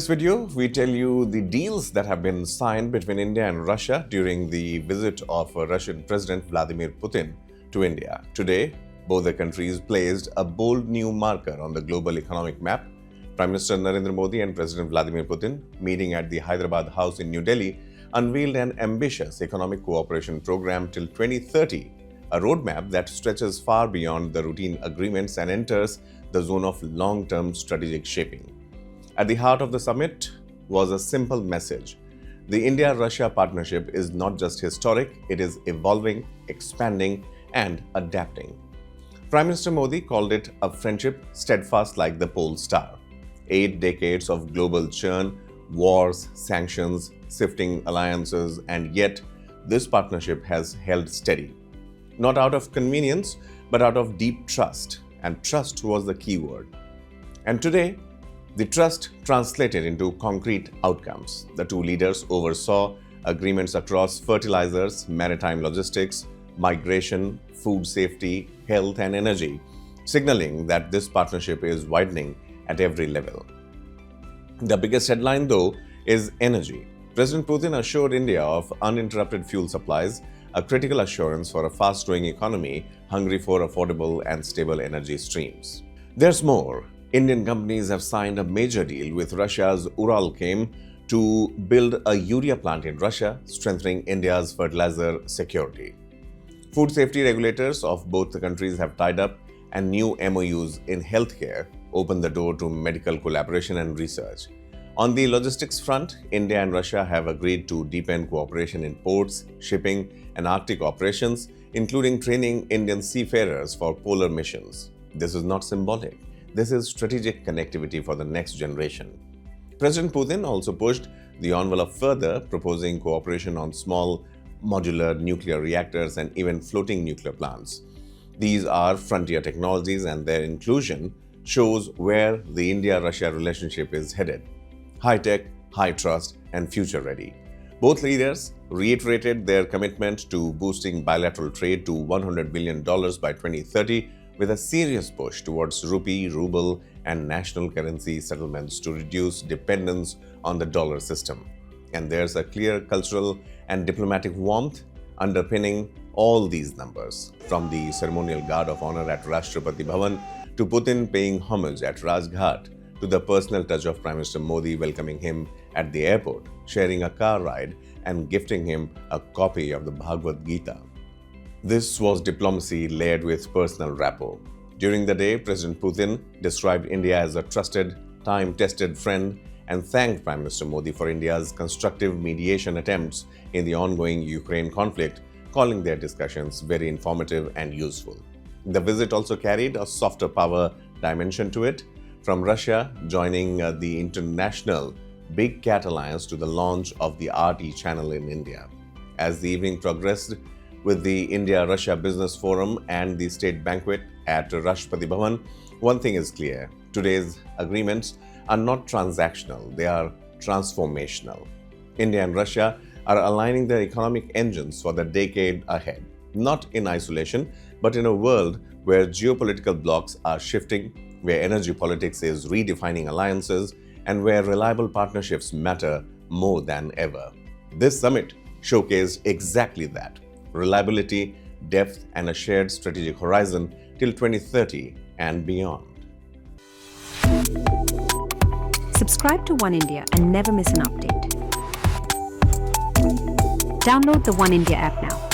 video, we tell you the deals that have been signed between India and Russia during the visit of Russian President Vladimir Putin to India. Today, both the countries placed a bold new marker on the global economic map. Prime Minister Narendra Modi and President Vladimir Putin, meeting at the Hyderabad House in New Delhi, unveiled an ambitious economic cooperation program till 2030, a roadmap that stretches far beyond the routine agreements and enters the zone of long-term strategic shaping. At the heart of the summit was a simple message. The India-Russia partnership is not just historic, it is evolving, expanding, and adapting. Prime Minister Modi called it a friendship steadfast like the pole star. 8 decades of global churn, wars, sanctions, shifting alliances, and yet this partnership has held steady. Not out of convenience, but out of deep trust. And trust was the key word. And today, the trust translated into concrete outcomes. The two leaders oversaw agreements across fertilizers, maritime logistics, migration, food safety, health, and energy, signaling that this partnership is widening at every level. The biggest headline, though, is energy. President Putin assured India of uninterrupted fuel supplies, a critical assurance for a fast-growing economy hungry for affordable and stable energy streams. There's more. Indian companies have signed a major deal with Russia's Uralchem to build a urea plant in Russia, strengthening India's fertilizer security. Food safety regulators of both the countries have tied up, and new MOUs in healthcare open the door to medical collaboration and research. On the logistics front, India and Russia have agreed to deepen cooperation in ports, shipping, and Arctic operations, including training Indian seafarers for polar missions. This is not symbolic. This is strategic connectivity for the next generation. President Putin also pushed the envelope further, proposing cooperation on small modular nuclear reactors and even floating nuclear plants. These are frontier technologies, and their inclusion shows where the India-Russia relationship is headed. High-tech, high-trust, and future-ready. Both leaders reiterated their commitment to boosting bilateral trade to $100 billion by 2030, with a serious push towards rupee, ruble, and national currency settlements to reduce dependence on the dollar system. And there's a clear cultural and diplomatic warmth underpinning all these numbers, from the ceremonial guard of honor at Rashtrapati Bhavan to Putin paying homage at Rajghat, to the personal touch of Prime Minister Modi welcoming him at the airport, sharing a car ride, and gifting him a copy of the Bhagavad Gita. This was diplomacy layered with personal rapport. During the day, President Putin described India as a trusted, time-tested friend and thanked Prime Minister Modi for India's constructive mediation attempts in the ongoing Ukraine conflict, calling their discussions very informative and useful. The visit also carried a softer power dimension to it, from Russia joining the international Big Cat Alliance to the launch of the RT channel in India. As the evening progressed, with the India-Russia Business Forum and the state banquet at Rashtrapati Bhavan, one thing is clear. Today's agreements are not transactional, they are transformational. India and Russia are aligning their economic engines for the decade ahead, not in isolation, but in a world where geopolitical blocks are shifting, where energy politics is redefining alliances, and where reliable partnerships matter more than ever. This summit showcased exactly that: reliability, depth, and a shared strategic horizon till 2030 and beyond. Subscribe to One India and never miss an update. Download the One India app now.